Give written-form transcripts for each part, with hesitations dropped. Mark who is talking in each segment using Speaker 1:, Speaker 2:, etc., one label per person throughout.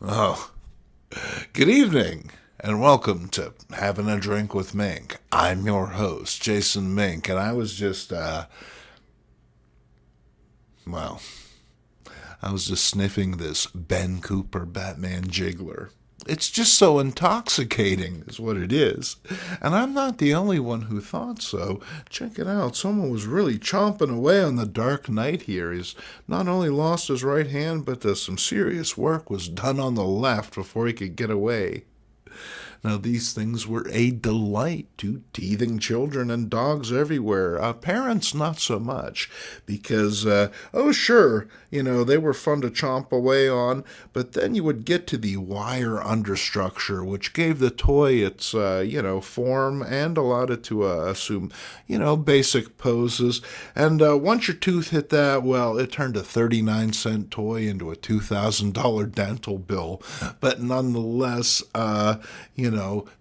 Speaker 1: Oh, good evening, and welcome to Having a Drink with Mink. I'm your host, Jason Mink, and I was just, well, I was just sniffing this Ben Cooper Batman jiggler. It's just so intoxicating, is what it is. And I'm not the only one who thought so. Check it out. Someone was really chomping away on the Dark Knight here. He's not only lost his right hand, but some serious work was done on the left before he could get away. Now, these things were a delight to teething children and dogs everywhere. Parents, not so much, because, sure, they were fun to chomp away on, but then you would get to the wire understructure, which gave the toy its, form and allowed it to assume, basic poses. And once your tooth hit that, well, it turned a 39-cent toy into a $2,000 dental bill. But nonetheless,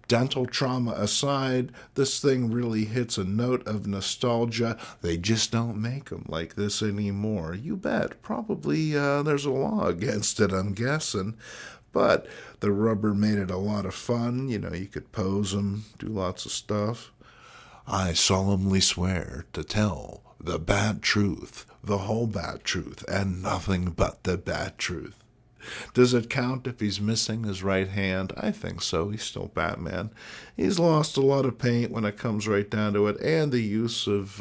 Speaker 1: dental trauma aside, this thing really hits a note of nostalgia. They just don't make them like this anymore. You bet. Probably there's a law against it, I'm guessing. But the rubber made it a lot of fun. You could pose them, do lots of stuff. I solemnly swear to tell the bad truth, the whole bad truth, and nothing but the bad truth. Does it count if he's missing his right hand? I think so. He's still Batman. He's lost a lot of paint when it comes right down to it, and the use of,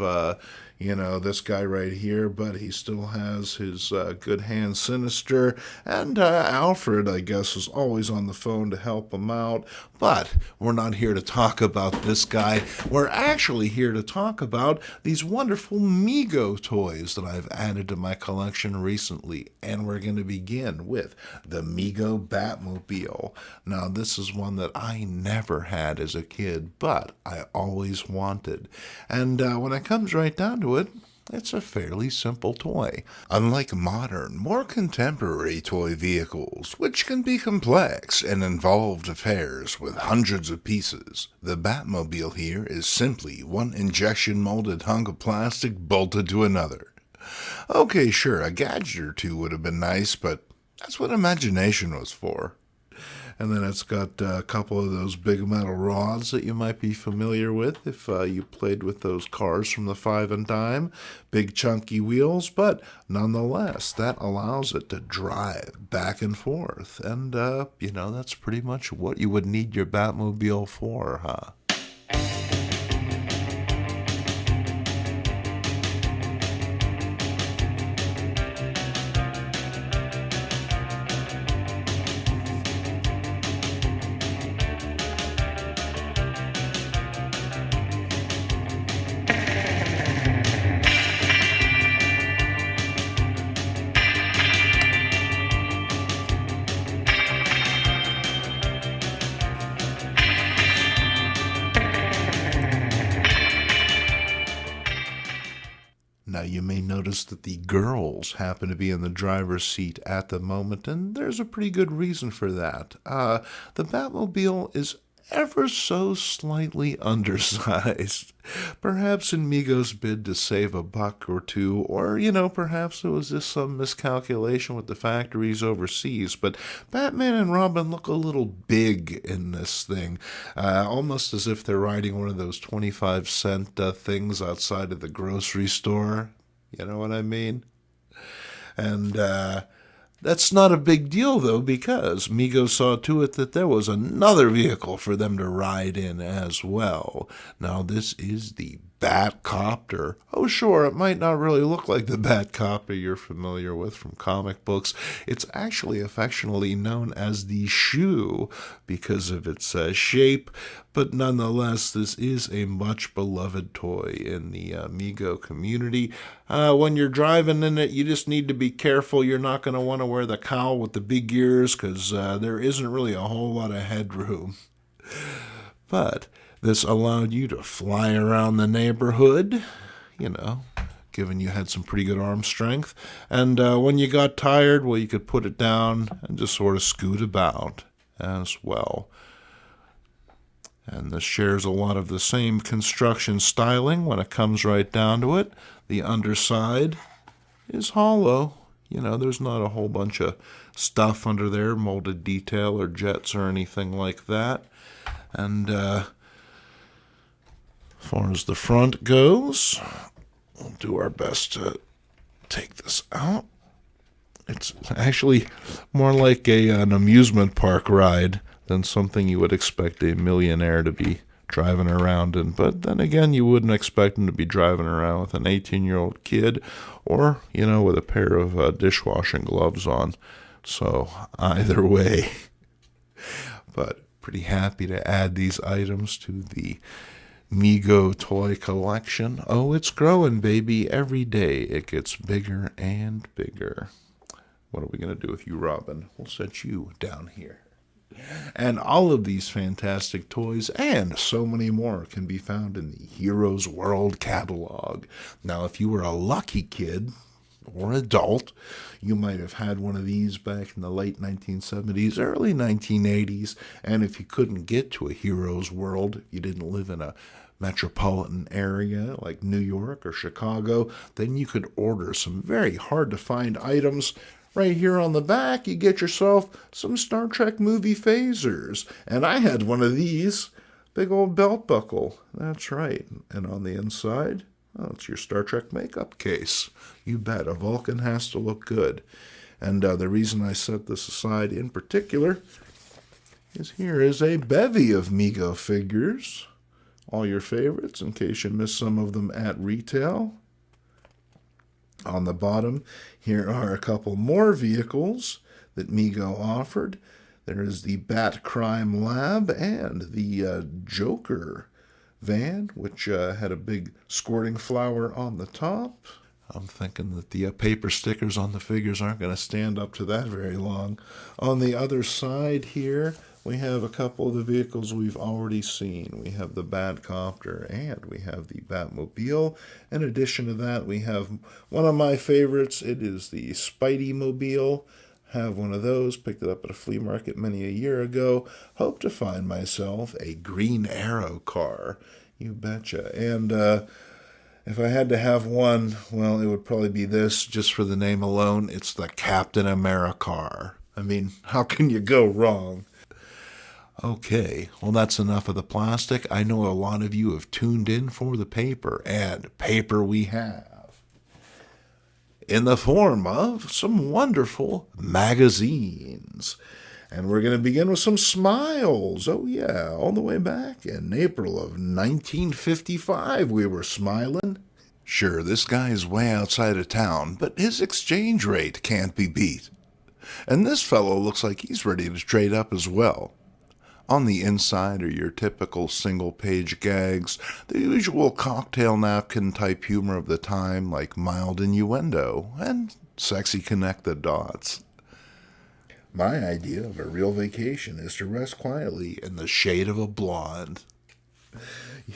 Speaker 1: this guy right here, but he still has his good hand Sinister, and Alfred, I guess, is always on the phone to help him out. But we're not here to talk about this guy. We're actually here to talk about these wonderful Mego toys that I've added to my collection recently, and we're going to begin with the Mego Batmobile. Now, this is one that I never had as a kid, but I always wanted. And when it comes right down to it, it's a fairly simple toy. Unlike modern, more contemporary toy vehicles, which can be complex and involved affairs with hundreds of pieces, the Batmobile here is simply one injection-molded hunk of plastic bolted to another. Okay, sure, a gadget or two would have been nice, but that's what imagination was for. And then it's got a couple of those big metal rods that you might be familiar with if you played with those cars from the Five and Dime. Big chunky wheels, but nonetheless, that allows it to drive back and forth. And, that's pretty much what you would need your Batmobile for, huh? Now, you may notice that the girls happen to be in the driver's seat at the moment, and there's a pretty good reason for that. The Batmobile is ever so slightly undersized. Perhaps in Mego's bid to save a buck or two, or, perhaps it was just some miscalculation with the factories overseas, but Batman and Robin look a little big in this thing, almost as if they're riding one of those 25-cent things outside of the grocery store. You know what I mean? And, that's not a big deal, though, because Mego saw to it that there was another vehicle for them to ride in as well. Now, this is the Batcopter. Oh, sure, it might not really look like the Batcopter you're familiar with from comic books. It's actually affectionately known as the Shoe because of its shape, but nonetheless, this is a much beloved toy in the Mego community. When you're driving in it, you just need to be careful. You're not going to want to wear the cowl with the big ears because there isn't really a whole lot of headroom. But this allowed you to fly around the neighborhood, given you had some pretty good arm strength. And when you got tired, well, you could put it down and just sort of scoot about as well. And this shares a lot of the same construction styling when it comes right down to it. The underside is hollow. There's not a whole bunch of stuff under there, molded detail or jets or anything like that. And as far as the front goes, we'll do our best to take this out. It's actually more like an amusement park ride than something you would expect a millionaire to be driving around in. But then again, you wouldn't expect him to be driving around with an 18-year-old kid or, with a pair of dishwashing gloves on. So either way. But pretty happy to add these items to the Mego toy collection. Oh, it's growing, baby. Every day it gets bigger and bigger. What are we going to do with you, Robin? We'll set you down here. And all of these fantastic toys and so many more can be found in the Heroes World catalog. Now, if you were a lucky kid or adult, you might have had one of these back in the late 1970s, early 1980s. And if you couldn't get to a Heroes World, you didn't live in a metropolitan area like New York or Chicago, then you could order some very hard-to-find items. Right here on the back, you get yourself some Star Trek movie phasers. And I had one of these, big old belt buckle. That's right. And on the inside, it's your Star Trek makeup case. You bet, a Vulcan has to look good. And the reason I set this aside in particular is here is a bevy of Mego figures. All your favorites, in case you missed some of them at retail. On the bottom, here are a couple more vehicles that Mego offered. There is the Bat Crime Lab and the Joker van, which had a big squirting flower on the top. I'm thinking that the paper stickers on the figures aren't going to stand up to that very long. On the other side here, we have a couple of the vehicles we've already seen. We have the Batcopter and we have the Batmobile. In addition to that, we have one of my favorites. It is the Spidey Mobile. Have one of those. Picked it up at a flea market many a year ago. Hope to find myself a Green Arrow car. You betcha. And if I had to have one, well, it would probably be this, just for the name alone. It's the Captain America car. I mean, how can you go wrong? Okay, well, that's enough of the plastic. I know a lot of you have tuned in for the paper, and paper we have, in the form of some wonderful magazines. And we're going to begin with some smiles. Oh, yeah, all the way back in April of 1955, we were smiling. Sure, this guy is way outside of town, but his exchange rate can't be beat. And this fellow looks like he's ready to trade up as well. On the inside are your typical single-page gags, the usual cocktail napkin-type humor of the time, like mild innuendo and sexy connect-the-dots. My idea of a real vacation is to rest quietly in the shade of a blonde.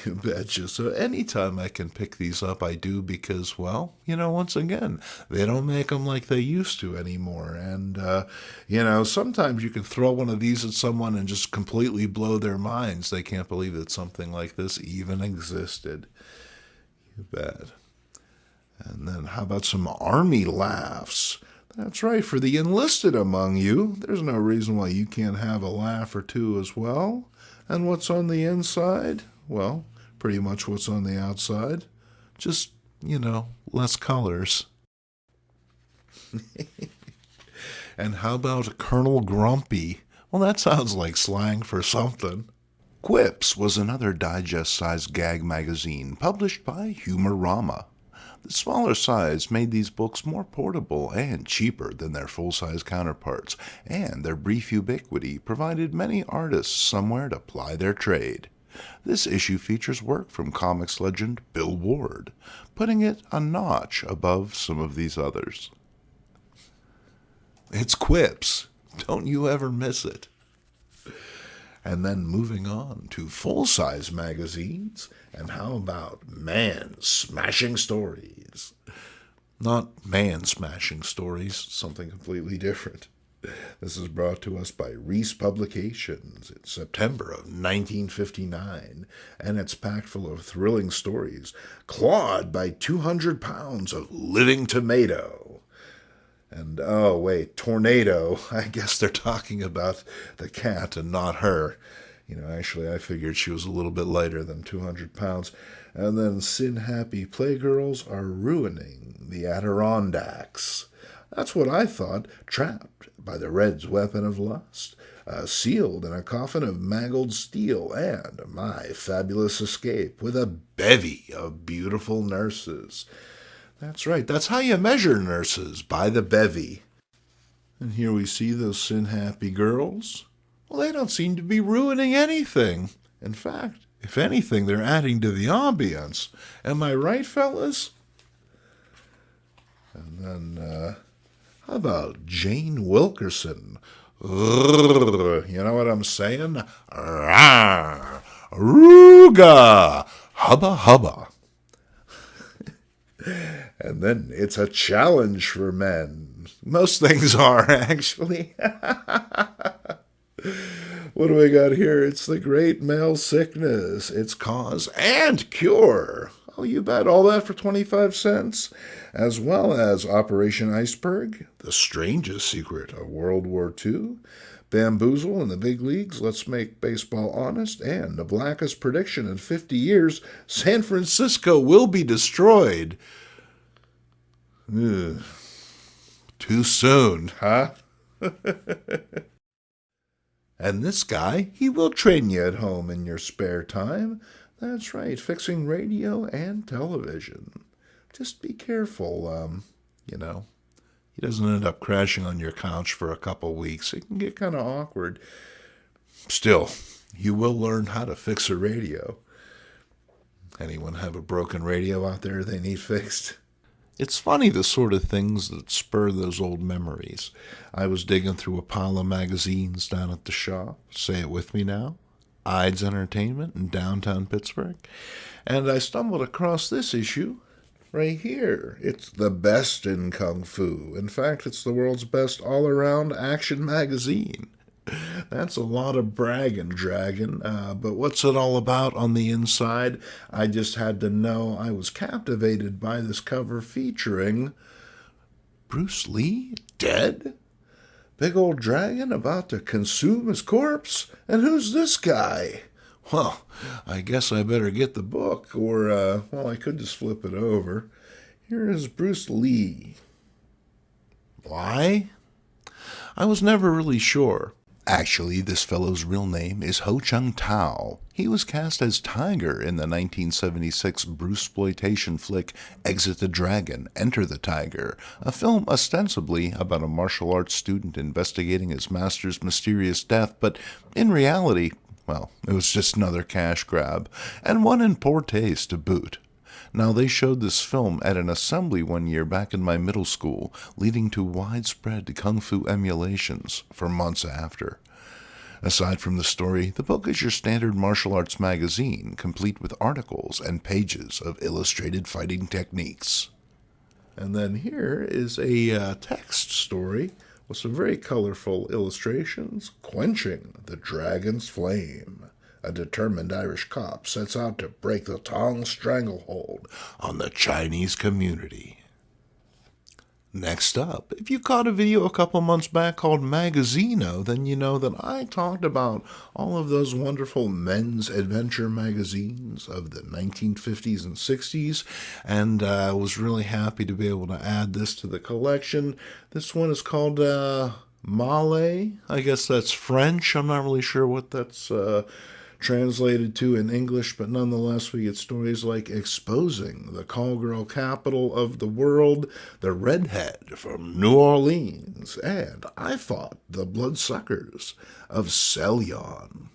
Speaker 1: You betcha. So anytime I can pick these up, I do because, well, once again, they don't make them like they used to anymore. And, sometimes you can throw one of these at someone and just completely blow their minds. They can't believe that something like this even existed. You bet. And then how about some army laughs? That's right, for the enlisted among you, there's no reason why you can't have a laugh or two as well. And what's on the inside? Well, pretty much what's on the outside. Just, less colors. And how about Colonel Grumpy? Well, that sounds like slang for something. Quips was another digest-sized gag magazine published by Humorama. The smaller size made these books more portable and cheaper than their full-size counterparts, and their brief ubiquity provided many artists somewhere to ply their trade. This issue features work from comics legend Bill Ward, putting it a notch above some of these others. It's Quips. Don't you ever miss it. And then moving on to full-size magazines, and how about man-smashing stories? Not man-smashing stories, something completely different. This is brought to us by Reese Publications in September of 1959, and it's packed full of thrilling stories, clawed by 200 pounds of living tomato. And, oh, wait, tornado. I guess they're talking about the cat and not her. Actually, I figured she was a little bit lighter than 200 pounds. And then sin-happy playgirls are ruining the Adirondacks. That's what I thought. Trapped by the Red's weapon of lust. Sealed in a coffin of mangled steel. And my fabulous escape with a bevy of beautiful nurses. That's right. That's how you measure nurses, by the bevy. And here we see those sin-happy girls. Well, they don't seem to be ruining anything. In fact, if anything, they're adding to the ambience. Am I right, fellas? And then, how about Jane Wilkerson? You know what I'm saying? Rooga! Hubba hubba. And then it's a challenge for men. Most things are, actually. What do we got here? It's the great male sickness, its cause and cure. Oh, you bet. All that for 25 cents. As well as Operation Iceberg, The Strangest Secret of World War II, Bamboozle in the Big Leagues, Let's Make Baseball Honest, and the blackest prediction in 50 years, San Francisco will be destroyed. Ugh. Too soon, huh? And this guy, he will train you at home in your spare time. That's right, fixing radio and television. Just be careful, he doesn't end up crashing on your couch for a couple weeks. It can get kind of awkward. Still, you will learn how to fix a radio. Anyone have a broken radio out there they need fixed? It's funny the sort of things that spur those old memories. I was digging through a pile of magazines down at the shop. Say it with me now. Ides Entertainment in downtown Pittsburgh. And I stumbled across this issue right here. It's the best in Kung Fu. In fact, it's the world's best all-around action magazine. That's a lot of bragging, dragon. But what's it all about on the inside? I just had to know. I was captivated by this cover featuring Bruce Lee dead? Big old dragon about to consume his corpse? And who's this guy? Well, I guess I better get the book, or, I could just flip it over. Here is Bruce Lee. Why? I was never really sure. Actually, this fellow's real name is Ho Chung Tao. He was cast as Tiger in the 1976 Bruceploitation flick Exit the Dragon, Enter the Tiger, a film ostensibly about a martial arts student investigating his master's mysterious death, but in reality, it was just another cash grab, and one in poor taste to boot. Now, they showed this film at an assembly one year back in my middle school, leading to widespread kung fu emulations for months after. Aside from the story, the book is your standard martial arts magazine, complete with articles and pages of illustrated fighting techniques. And then here is a text story with some very colorful illustrations. Quenching the Dragon's Flame. A determined Irish cop sets out to break the Tong stranglehold on the Chinese community. Next up, if you caught a video a couple months back called Magazino, then you know that I talked about all of those wonderful men's adventure magazines of the 1950s and 60s, and I was really happy to be able to add this to the collection. This one is called Malay. I guess that's French. I'm not really sure what that's translated to in English, but nonetheless we get stories like Exposing the Call Girl Capital of the World, The Redhead from New Orleans, and I Fought the Bloodsuckers of Selyon.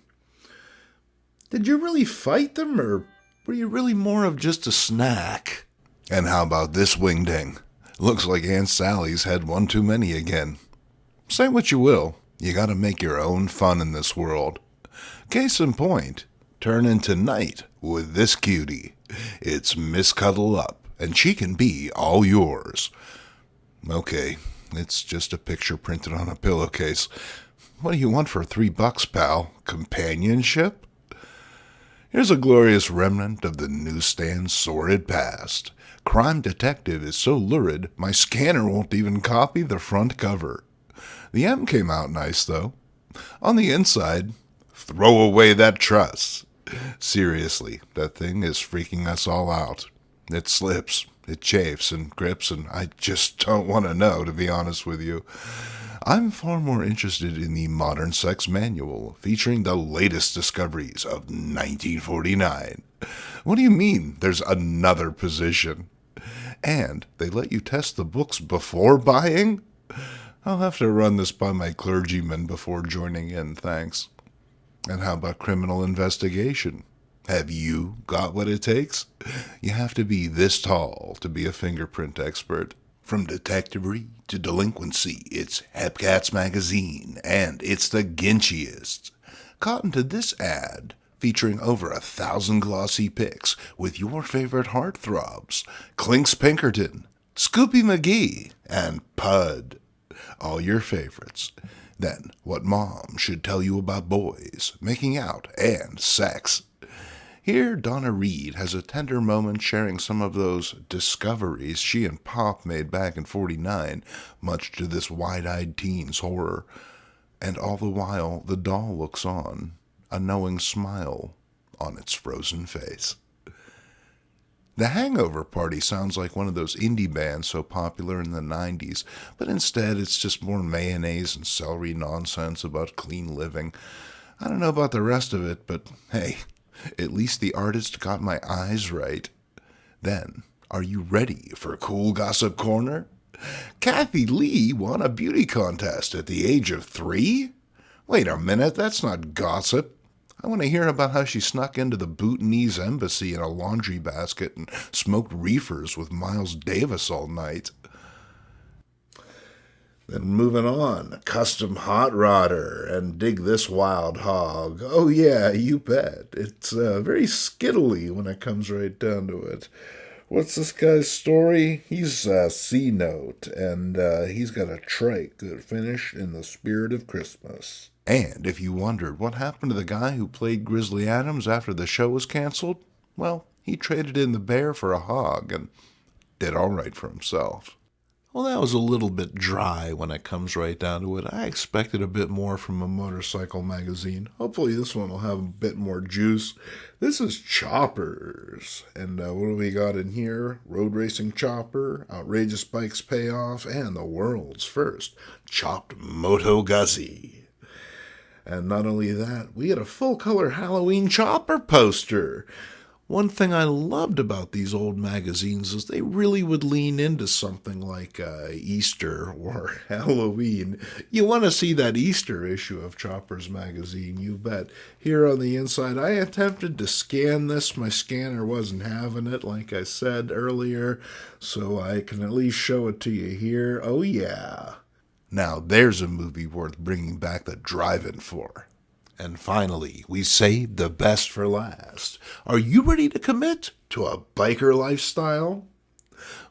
Speaker 1: Did you really fight them, or were you really more of just a snack? And how about this wingding? Looks like Aunt Sally's had one too many again. Say what you will, you gotta make your own fun in this world. Case in point, turn into night with this cutie. It's Miss Cuddle Up, and she can be all yours. Okay, it's just a picture printed on a pillowcase. What do you want for $3, pal? Companionship? Here's a glorious remnant of the newsstand's sordid past. Crime Detective is so lurid, my scanner won't even copy the front cover. The M came out nice, though. On the inside, throw away that truss. Seriously, that thing is freaking us all out. It slips, it chafes and grips, and I just don't want to know, to be honest with you. I'm far more interested in the Modern Sex Manual, featuring the latest discoveries of 1949. What do you mean, there's another position? And they let you test the books before buying? I'll have to run this by my clergyman before joining in, thanks. And how about criminal investigation? Have you got what it takes? You have to be this tall to be a fingerprint expert. From detectivery to delinquency, it's HEP CATS magazine, and it's the ginchiest. Cotton to this ad, featuring over 1,000 glossy pics with your favorite heartthrobs, Clinks Pinkerton, Scoopy McGee, and Pud. All your favorites. Then, what mom should tell you about boys, making out, and sex. Here, Donna Reed has a tender moment sharing some of those discoveries she and Pop made back in '49, much to this wide-eyed teen's horror. And all the while, the doll looks on, a knowing smile on its frozen face. The Hangover Party sounds like one of those indie bands so popular in the '90s, but instead it's just more mayonnaise and celery nonsense about clean living. I don't know about the rest of it, but hey, at least the artist got my eyes right. Then, are you ready for Cool Gossip Corner? Kathy Lee won a beauty contest at the age of 3? Wait a minute, that's not gossip. I want to hear about how she snuck into the Bhutanese embassy in a laundry basket and smoked reefers with Miles Davis all night. Then moving on, custom hot rodder, and dig this wild hog. Oh yeah, you bet. It's very skittly when it comes right down to it. What's this guy's story? He's C-Note, and he's got a trike that finished in the spirit of Christmas. And if you wondered what happened to the guy who played Grizzly Adams after the show was canceled, well, he traded in the bear for a hog and did all right for himself. Well, that was a little bit dry when it comes right down to it. I expected a bit more from a motorcycle magazine. Hopefully this one will have a bit more juice. This is Choppers. And what do we got in here? Road Racing Chopper, Outrageous Bikes Payoff, and the world's first chopped Moto Guzzi. And not only that, we had a full-color Halloween Chopper poster. One thing I loved about these old magazines is they really would lean into something like Easter or Halloween. You want to see that Easter issue of Choppers magazine, you bet. Here on the inside, I attempted to scan this. My scanner wasn't having it, like I said earlier, so I can at least show it to you here. Oh, yeah. Now, there's a movie worth bringing back the drive-in for. And finally, we saved the best for last. Are you ready to commit to a biker lifestyle?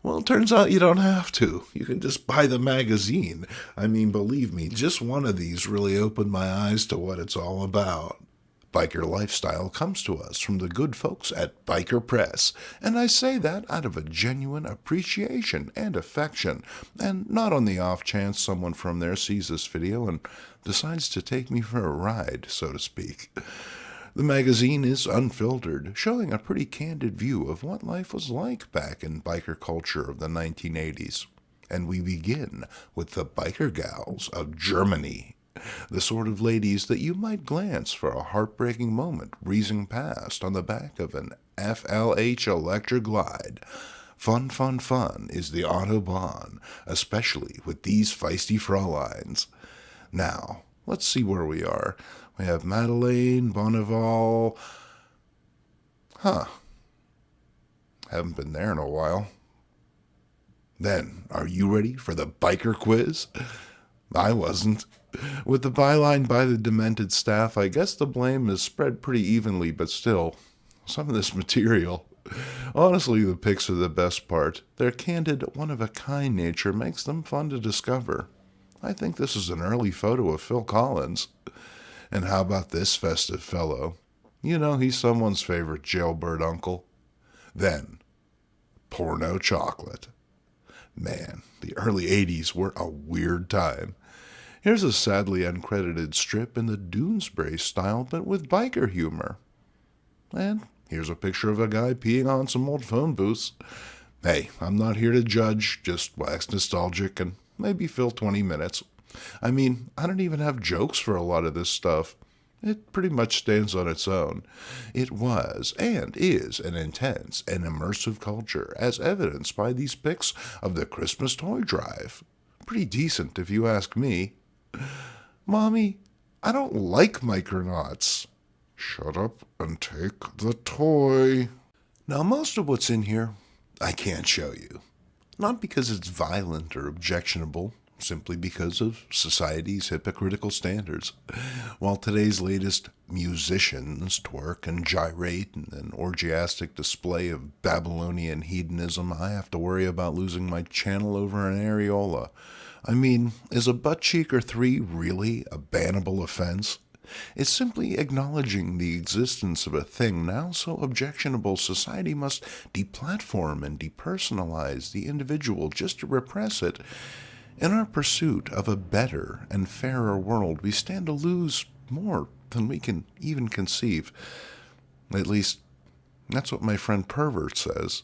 Speaker 1: Well, it turns out you don't have to. You can just buy the magazine. I mean, believe me, just one of these really opened my eyes to what it's all about. Biker Lifestyle comes to us from the good folks at Biker Press, and I say that out of a genuine appreciation and affection, and not on the off chance someone from there sees this video and decides to take me for a ride, so to speak. The magazine is unfiltered, showing a pretty candid view of what life was like back in biker culture of the 1980s. And we begin with the biker gals of Germany. The sort of ladies that you might glance for a heartbreaking moment breezing past on the back of an FLH Electra Glide. Fun, fun, fun is the Autobahn, especially with these feisty Fräuleins. Now, let's see where we are. We have Madeleine, Bonneval. Haven't been there in a while. Then, are you ready for the biker quiz? I wasn't. With the byline by the demented staff, I guess the blame is spread pretty evenly, but still, some of this material. Honestly, the pics are the best part. Their candid, one-of-a-kind nature makes them fun to discover. I think this is an early photo of Phil Collins. And how about this festive fellow? You know, he's someone's favorite jailbird uncle. Then, porno chocolate. Man, the early 80s were a weird time. Here's a sadly uncredited strip in the Doonesbury style, but with biker humor. And here's a picture of a guy peeing on some old phone booths. Hey, I'm not here to judge, just wax nostalgic and maybe fill 20 minutes. I mean, I don't even have jokes for a lot of this stuff. It pretty much stands on its own. It was and is an intense and immersive culture, as evidenced by these pics of the Christmas toy drive. Pretty decent, if you ask me. Mommy, I don't like Micronauts. Shut up and take the toy. Now, most of what's in here, I can't show you. Not because it's violent or objectionable, simply because of society's hypocritical standards. While today's latest musicians twerk and gyrate in an orgiastic display of Babylonian hedonism, I have to worry about losing my channel over an areola. I mean, is a butt cheek or three really a bannable offense? It's simply acknowledging the existence of a thing now so objectionable society must deplatform and depersonalize the individual just to repress it. In our pursuit of a better and fairer world, we stand to lose more than we can even conceive. At least, that's what my friend Pervert says.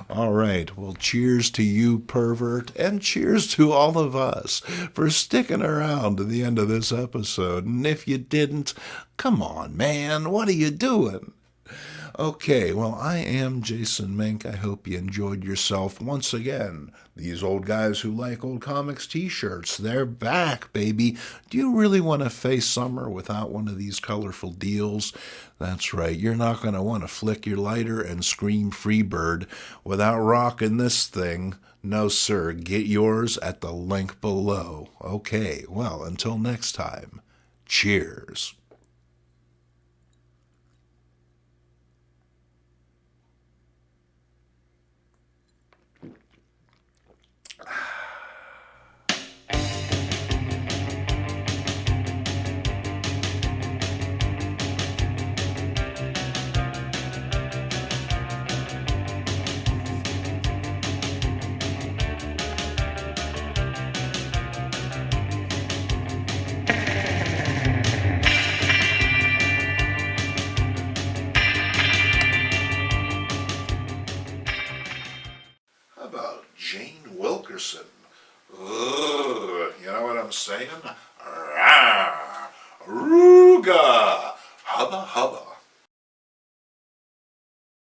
Speaker 1: All right, well, cheers to you, Pervert, and cheers to all of us for sticking around to the end of this episode. And if you didn't, come on, man, what are you doing? Okay, well, I am Jason Mink. I hope you enjoyed yourself once again. These old guys who like old comics t-shirts, they're back, baby. Do you really want to face summer without one of these colorful deals? That's right, you're not going to want to flick your lighter and scream Freebird without rocking this thing. No, sir, get yours at the link below. Okay, well, until next time, cheers. How about Jane Wilkerson? Ugh, you know what I'm saying? Rawr.